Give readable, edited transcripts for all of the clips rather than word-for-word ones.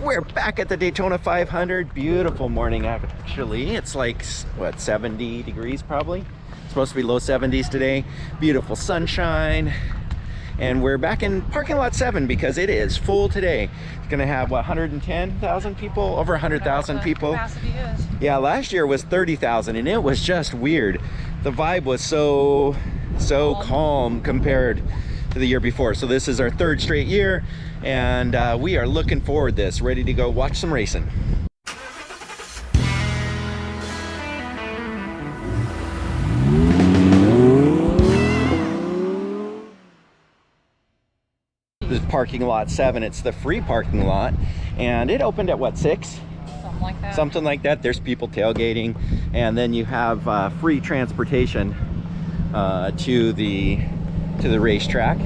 We're back at the Daytona 500. Beautiful morning, actually. It's like, what, 70 degrees probably? It's supposed to be low 70s today. Beautiful sunshine. And we're back in parking lot 7 because it is full today. It's gonna have, what, 110,000 people? Over 100,000 people. Capacity is. Yeah, last year was 30,000 and it was just weird. The vibe was so calm compared to the year before. So this is our 3rd straight year, and we are looking forward to this, ready to go watch some racing. This is parking lot 7. It's the free parking lot, and it opened at what, 6? Something like that. Something like that. There's people tailgating, and then you have free transportation to the racetrack.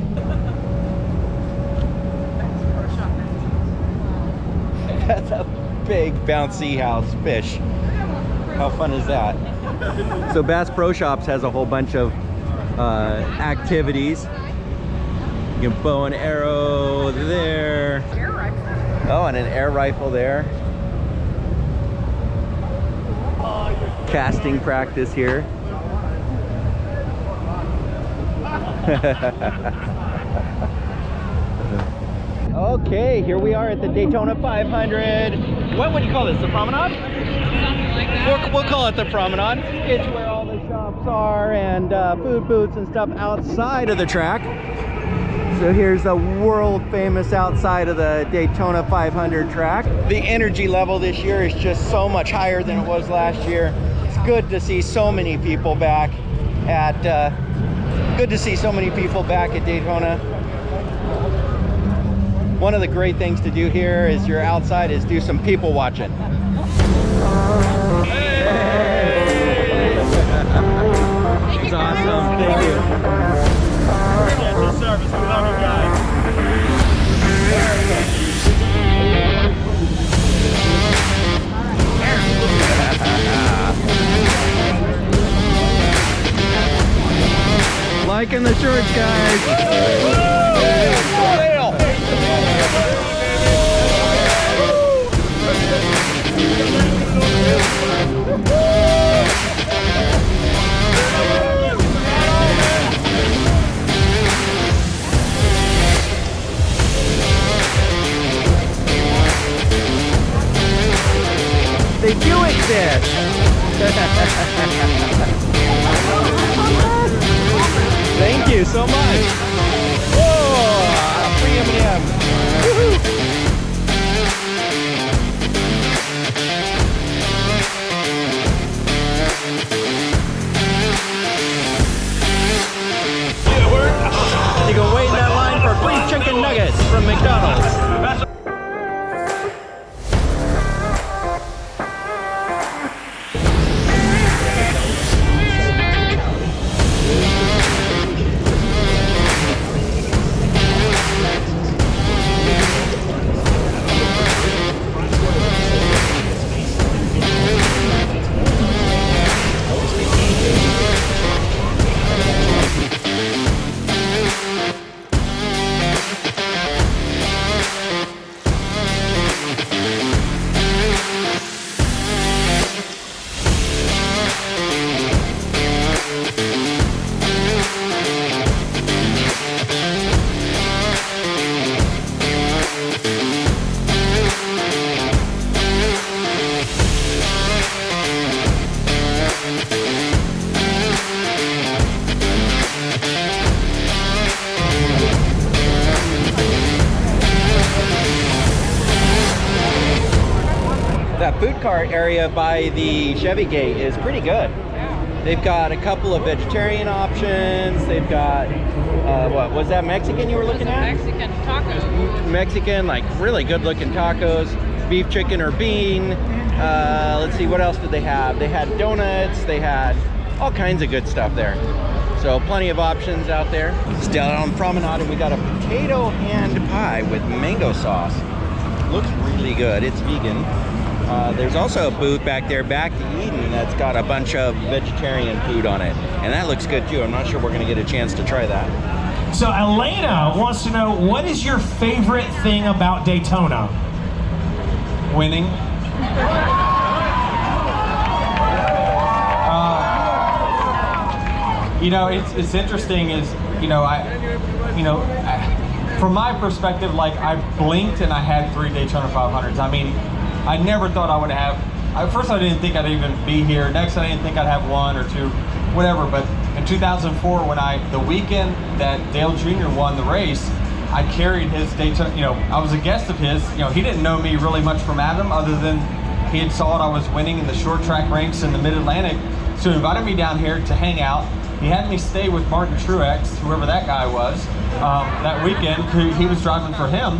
That's a big bouncy house fish. How fun is that? So Bass Pro Shops has a whole bunch of activities. You can bow and arrow there. Air rifle. Oh, and an air rifle there. Casting practice here. Okay, here we are at the Daytona 500. What would you call this? The promenade? Something like that. We'll call it the promenade. It's where all the shops are and food booths and stuff outside of the track. So here's the world famous outside of the Daytona 500 track. The energy level this year is just so much higher than it was last year. It's good to see so many people back at Daytona. One of the great things to do here is you're outside is do some people watching. It's awesome. Thank you. Service. We love you guys. Liking the shorts, guys. They do exist. Thank you so much. Whoa, free M&M. Woohoo. You can wait in that line for free chicken nuggets from McDonald's. That food cart area by the Chevy gate is pretty good. They've got a couple of vegetarian options. They've got, what was that, Mexican you were looking at? Mexican tacos. Mexican, like really good looking tacos, beef, chicken, or bean. Let's see, what else did they have? They had donuts, they had all kinds of good stuff there. So plenty of options out there. Still out on Promenade, and we got a potato hand pie with mango sauce. Looks really good. It's vegan. There's also a booth back there, Back to Eden, that's got a bunch of vegetarian food on it. And that looks good too. I'm not sure we're gonna get a chance to try that. So Elena wants to know, what is your favorite thing about Daytona? winning. You know, it's interesting is, from my perspective, like I blinked and I had 3 Daytona 500s. I mean, I never thought I would have, at first I didn't think I'd even be here. Next I didn't think I'd have 1 or 2, whatever. But in 2004, when the weekend that Dale Jr. won the race, I carried his Daytona, I was a guest of his. He didn't know me really much from Adam other than he had saw it I was winning in the short track ranks in the Mid-Atlantic. So he invited me down here to hang out. He had me stay with Martin Truex, whoever that guy was, that weekend. He was driving for him.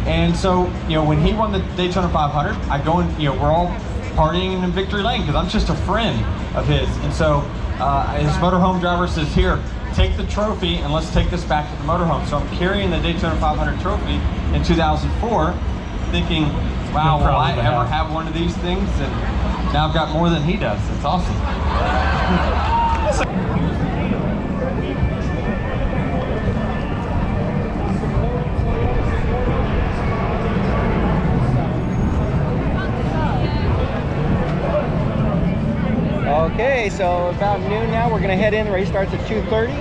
And so, when he won the Daytona 500, I go and, we're all partying in Victory Lane because I'm just a friend of his. And so his motorhome driver says, here, take the trophy and let's take this back to the motorhome. So I'm carrying the Daytona 500 trophy in 2004, thinking, wow, will I ever have one of these things? And now I've got more than he does. It's awesome. Okay, so about noon now, we're gonna head in. The race starts at 2:30.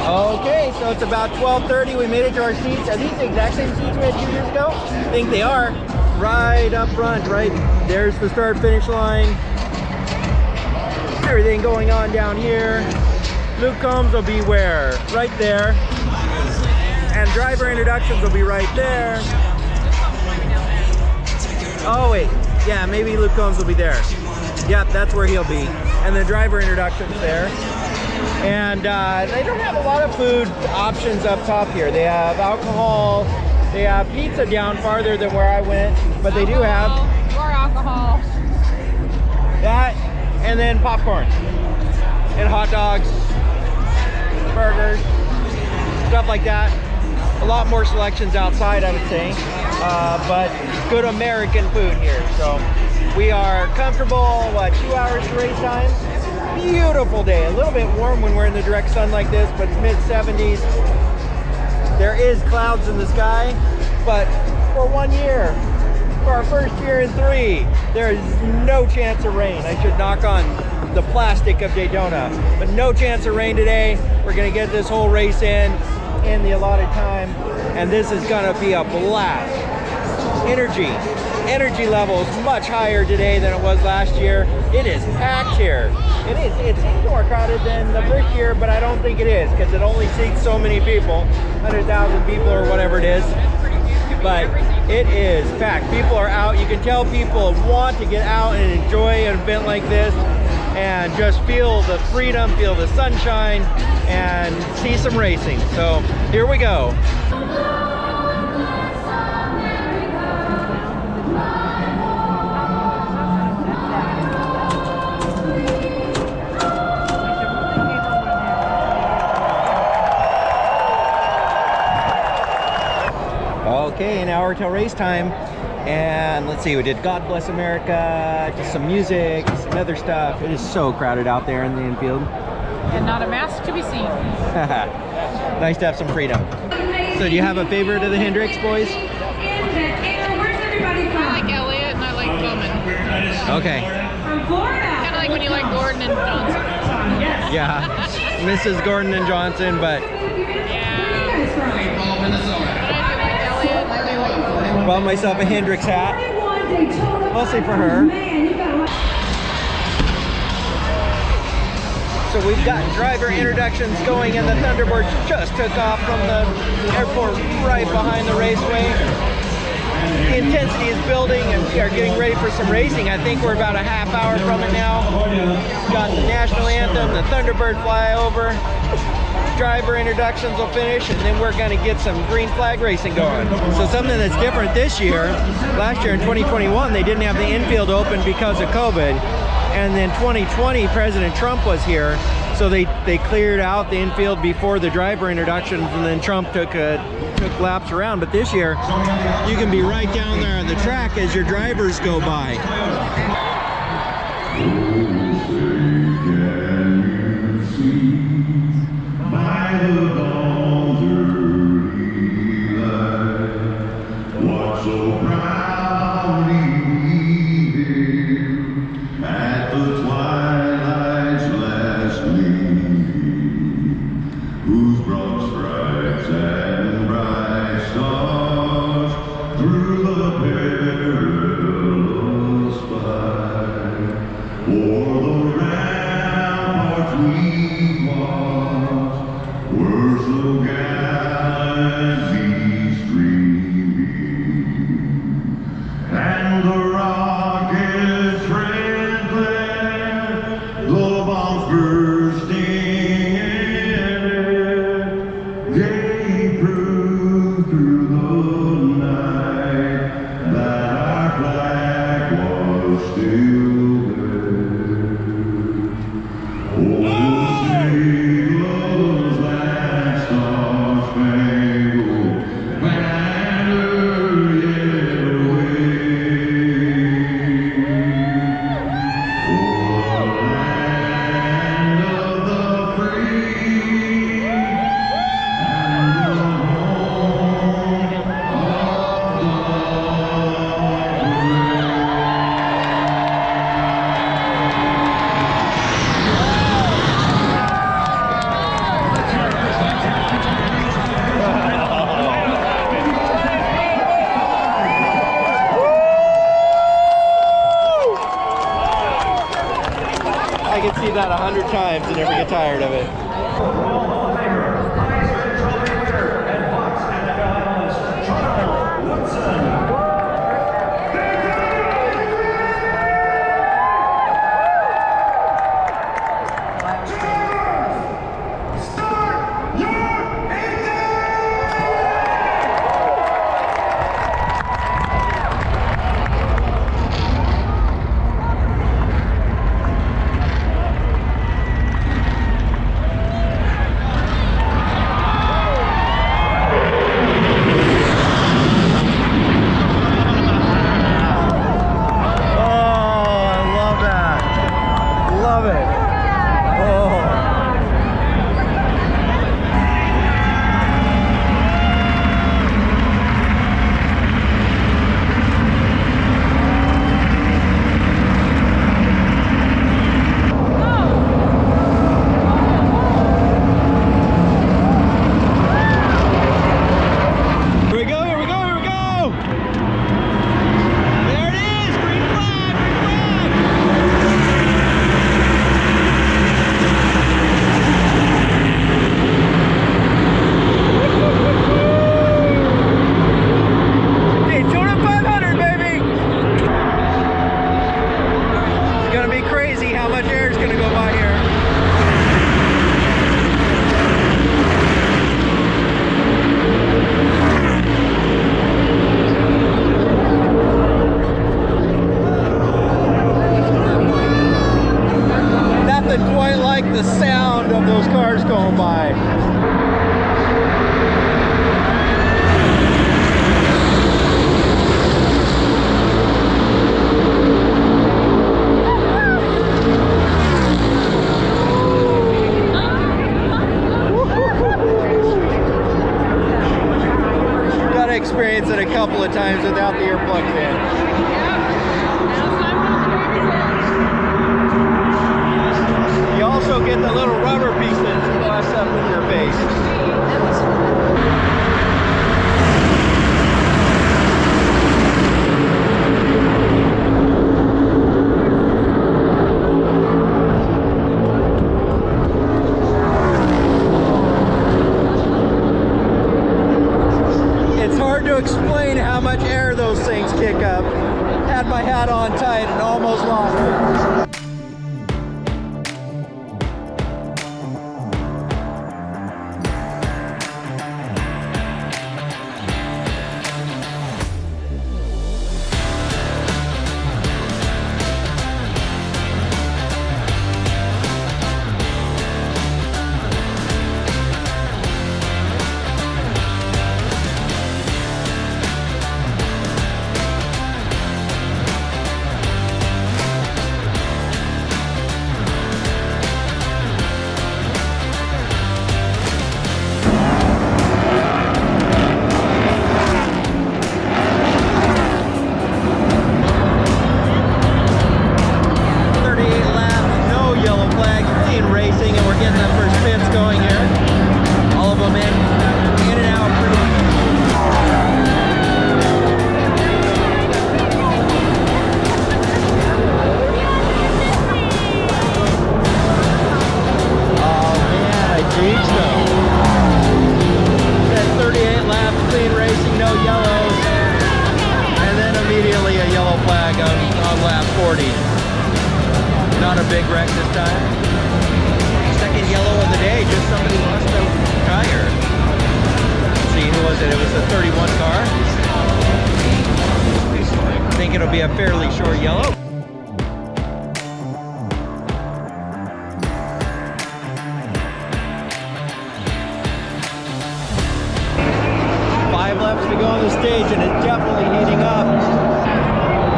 Okay, so it's about 12:30. We made it to our seats. Are these the exact same seats we had 2 years ago? I think they are. Right up front, right there's the start finish line. Everything going on down here. Luke Combs will be where? Right there. And driver introductions will be right there. Oh wait, yeah, maybe Luke Combs will be there. Yep, that's where he'll be. And the driver introductions there. And they don't have a lot of food options up top here. They have alcohol, they have pizza down farther than where I went, but they do have more alcohol. that, and then popcorn and hot dogs, burgers, stuff like that. A lot more selections outside, I would say, but good American food here. So we are comfortable. What, 2 hours to race time? Beautiful day. A little bit warm when we're in the direct sun like this, but it's mid-70s. There is clouds in the sky, but for 1 year, for our first year in 3, there is no chance of rain. I should knock on the plastic of Daytona, but no chance of rain today. We're gonna get this whole race in the allotted time, and this is gonna be a blast. Energy level is much higher today than it was last year. It is packed here. It seems more crowded than the first year, but I don't think it is because it only seats so many people, 100,000 people or whatever it is. But it is packed. People are out. You can tell people want to get out and enjoy an event like this and just feel the freedom, feel the sunshine, and see some racing. So here we go. Okay, an hour till race time, and let's see, we did God Bless America, just some music, some other stuff. It is so crowded out there in the infield. And not a mask to be seen. Nice to have some freedom. So do you have a favorite of the Hendricks boys? I like Elliott and I like Bowman. Okay. Kind of like when you like Gordon and Johnson. Yeah, Mrs. Gordon and Johnson, but bought myself a Hendricks hat, mostly for her. So we've got driver introductions going, and the Thunderbirds just took off from the airport right behind the raceway. The intensity is building, and we are getting ready for some racing. I think we're about a half hour from it now. Got the national anthem, the Thunderbird flyover. Driver introductions will finish, and then we're going to get some green flag racing going. So something that's different this year, last year in 2021, they didn't have the infield open because of COVID. And then 2020, President Trump was here, so they cleared out the infield before the driver introductions, and then Trump took laps around. But this year, you can be right down there on the track as your drivers go by. By the dawn's early light, through the perilous fight, o'er the ramparts we watched, were so gallantly streaming, and the rockets red glare, the bombs bursting in air, gave proof through the night that our flag was still there. Oh, sailors, that star-spangled banner yet waving o'er the land of the free and the home of the I can see that 100 times and never get tired of it. Daytona 500, baby! It's gonna be crazy how much air is gonna go by here. Nothing quite like the sound of those cars going by. Gotta experience it a couple of times without the earplugs in. You also get the little rubber piece that flaps up in your face. It's hard to explain how much air those things kick up. Had my hat on tight and almost lost it. go yellow, and then immediately a yellow flag on lap 40. Not a big wreck this time. Second yellow of the day, just somebody lost a tire. Let's see, who was it? It was the 31 car. I think it'll be a fairly short yellow. Laps to go on the stage, and it's definitely heating up.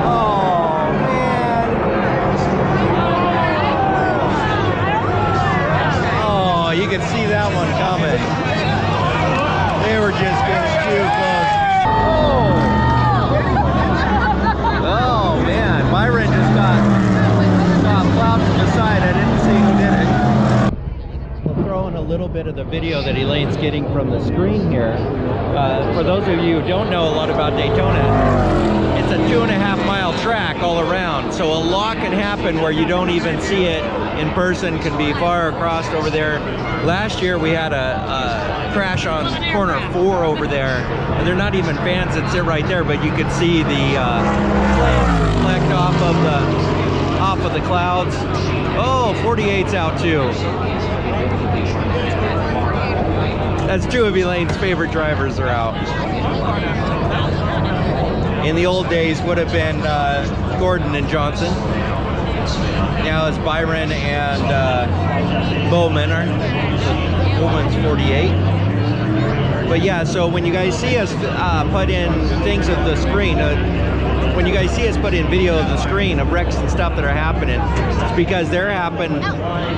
Oh man! Oh, you can see that one coming. They were just getting too close. Oh man, Byron just got plowed from the side. I didn't see who did it. We'll throw in a little bit of the video that Elaine's getting from the screen here. For those of you who don't know a lot about Daytona, it's a 2.5-mile track all around, so a lot can happen where you don't even see it in person. Can be far across over there. Last year we had a crash on corner 4 over there, and they're not even fans that sit right there, but you could see the flames reflect off of the clouds. Oh, 48's out too. That's 2 of Elaine's favorite drivers are out. In the old days would have been Gordon and Johnson. Now it's Byron and Bowman. Bowman's 48. But yeah, so when you guys see us put in things of the screen, when you guys see us put in video of the screen of wrecks and stuff that are happening, it's because they're happening,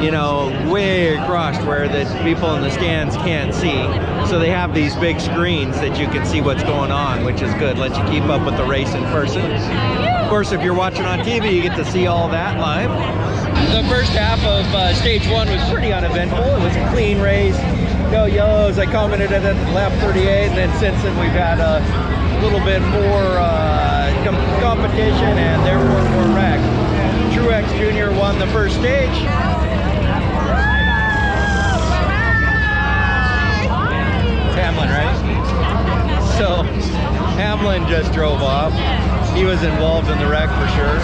you know, way across where the people in the stands can't see. So they have these big screens that you can see what's going on, which is good. Lets you keep up with the race in person. Of course, if you're watching on TV, you get to see all that live. The first half of stage 1 was pretty uneventful. It was a clean race. Go yellows. I commented at lap 38, and then since then we've had a little bit more competition and therefore more wrecks. Truex Jr. won the first stage. Hamlin, right? So Hamlin just drove off. He was involved in the wreck for sure.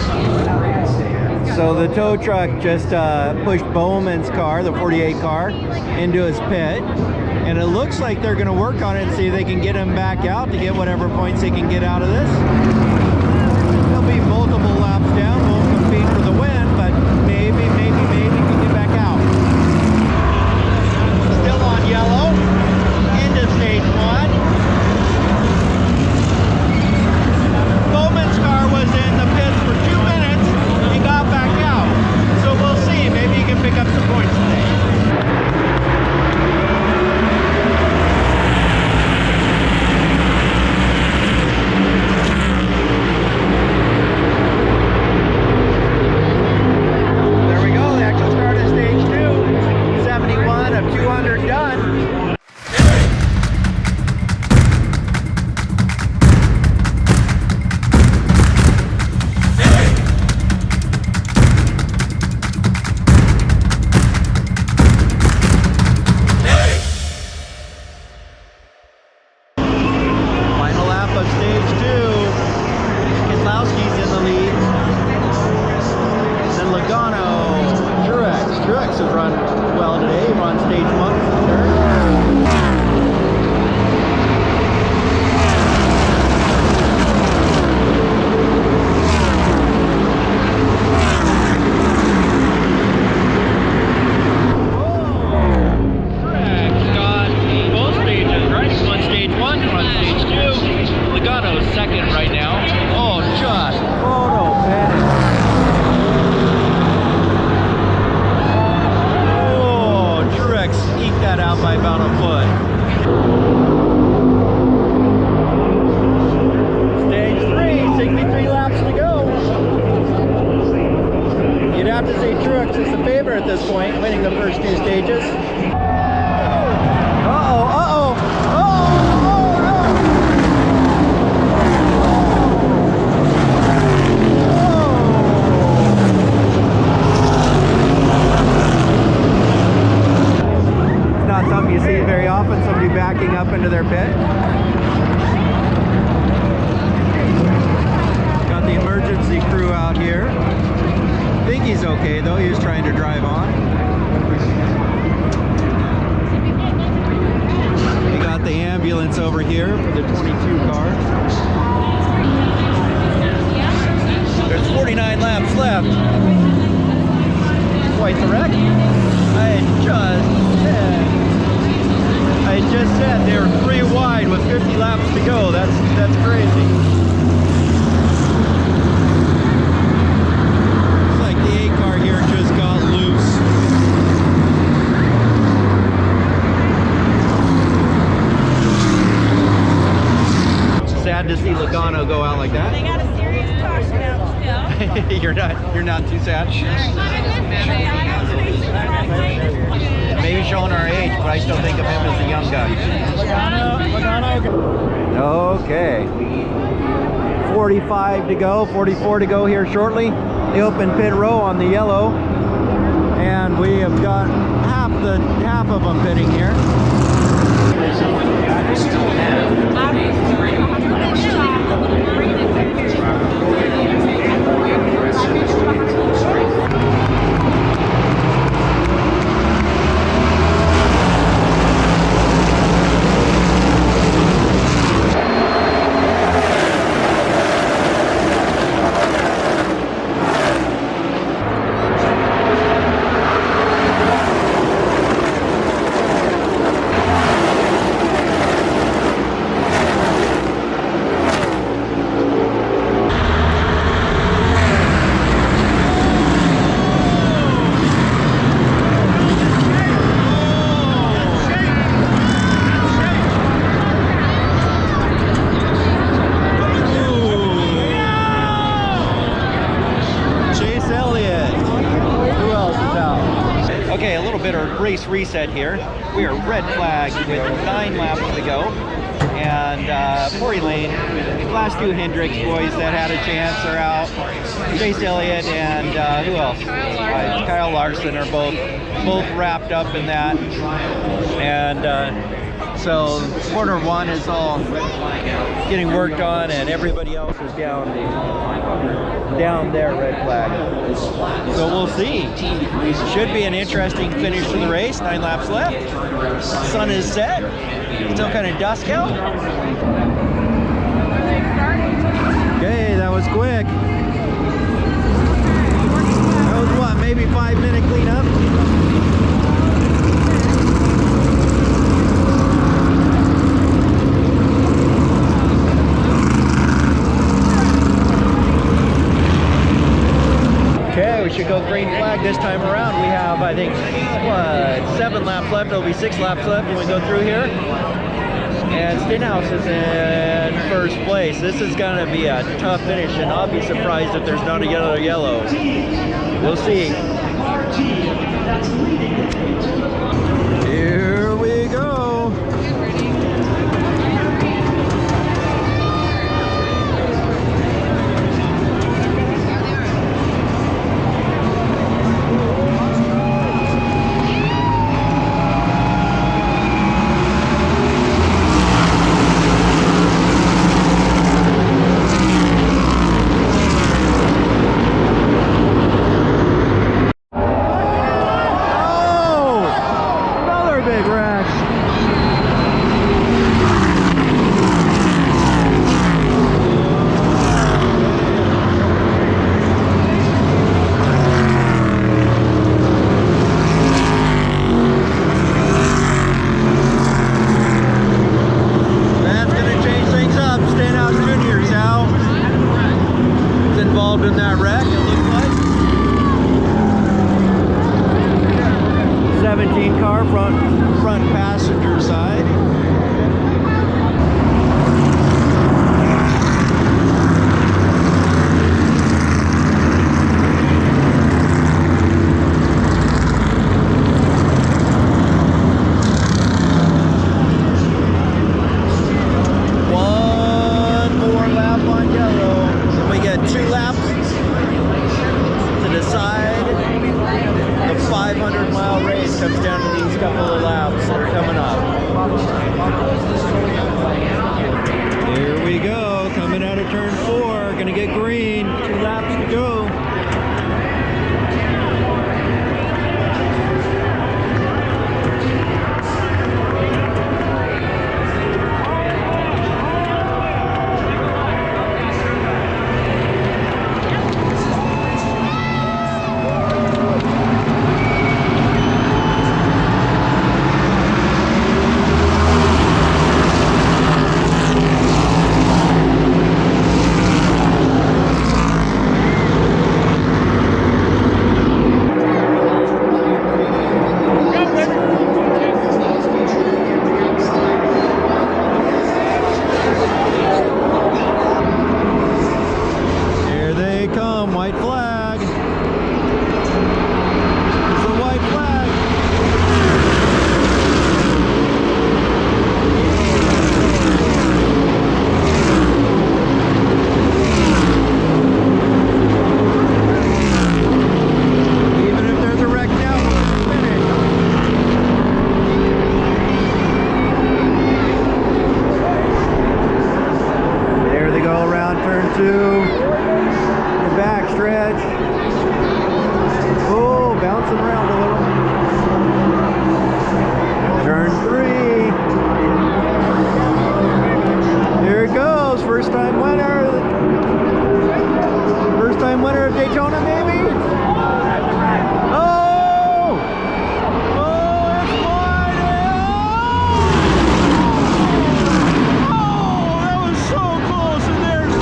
So the tow truck just pushed Bowman's car, the 48 car, into his pit. And it looks like they're going to work on it and see if they can get him back out to get whatever points they can get out of this. There'll be multiple laps down, won't compete for the win, but maybe can get back out. Still on yellow, into stage 1. Bowman's car was in the pits for 2 minutes and got back out. So we'll see, maybe he can pick up some points today. at this point, winning the first two stages. Not something you see very often, somebody backing up into their pit. left. Quite the wreck. I just said they were 3 wide with 50 laps to go. That's crazy. Looks like the 8 car here just got loose. Sad to see Logano go out like that. They got a serious caution out still. You're not too sad. Maybe showing our age, but I still think of him as a young guy. Okay. 45 to go, 44 to go here shortly. The open pit row on the yellow. And we have got half of them pitting here. Okay, a little bit of race reset here. We are red flagged with 9 laps to go. And Corey Lane, last 2 Hendricks boys that had a chance are out. Chase Elliott and who else? Kyle Larson are both wrapped up in that. And so quarter 1 is all getting worked on, and everybody else is down there red flag. So we'll see. Should be an interesting finish to the race. 9 laps left. Sun is set. Still kind of dusk out. Okay, that was quick. That was what, maybe 5-minute cleanup? Okay, we should go green flag this time around. We have, I think, what, 7 laps left. There'll be 6 laps left when we go through here. And Stenhouse is in first place. This is going to be a tough finish, and I'll be surprised if there's not a yellow. We'll see. Here we go. In that wreck, it looks like 17 car front passenger side. One more lap on yellow, and we get 2 laps to decide. The 500-mile race comes down to these couple of laps that are coming up. 2. The back stretch. Oh, bouncing around a little. Turn 3. Here it goes. First time winner. First time winner of Daytona, maybe? Oh! Oh, it's wide! Oh, that was so close, and there's the...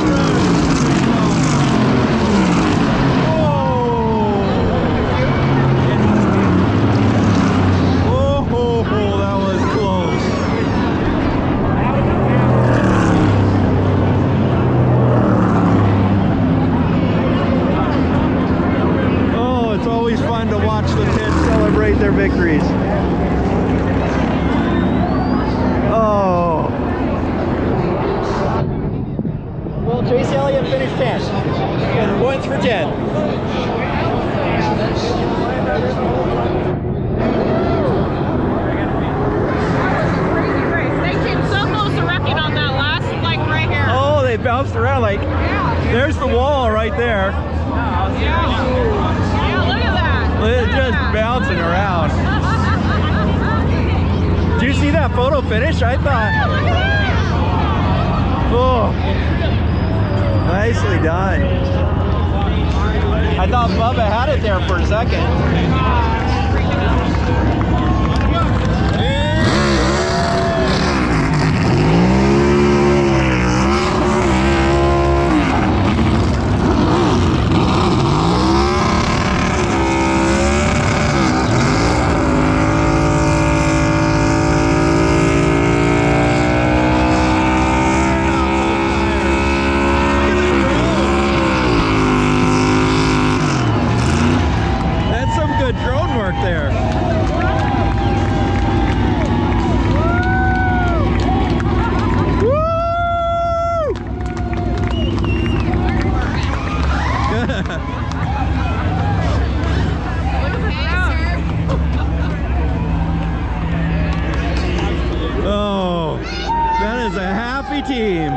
Oh, that was close. Oh, it's always fun to watch the pits celebrate their victories. Oh. Well, Chase Elliott finished 10. And points for 10. Crazy race. They came so close to wrecking on that last, like right here. Oh, they bounced around like, there's the wall right there. Yeah, look at that. It's just bouncing around. Did you see that photo finish? I thought, Look at that. oh, nicely done. I thought Bubba had it there for a second. That's some good drone work there. Oh, that is a happy team.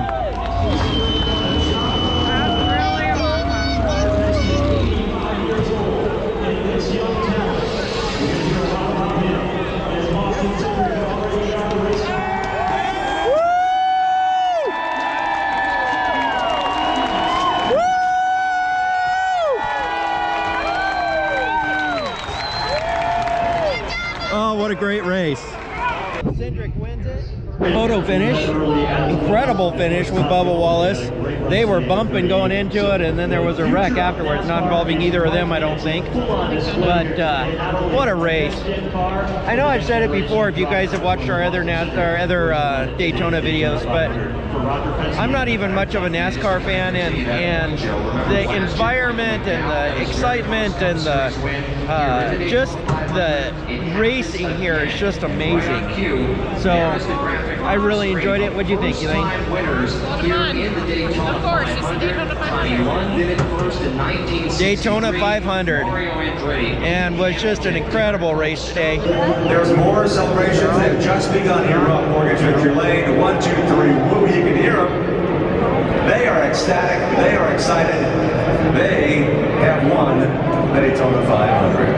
Oh, what a great race. Cindric wins it. Photo finish. Incredible finish with Bubba Wallace. They were bumping going into it, and then there was a wreck afterwards, not involving either of them, I don't think. But what a race. I know I've said it before if you guys have watched our other Daytona videos, but I'm not even much of a NASCAR fan, and the environment and the excitement and the just the racing here is just amazing. So I really enjoyed it. What do you think, Elaine? Fun. Of course, it's the Daytona 500. Daytona 500, and was just an incredible race today. There's more celebrations that have just begun here on Mortgage Victory Lane. 1, 2, 3, woo, you can hear them. They are ecstatic, they are excited. They have won the Daytona 500.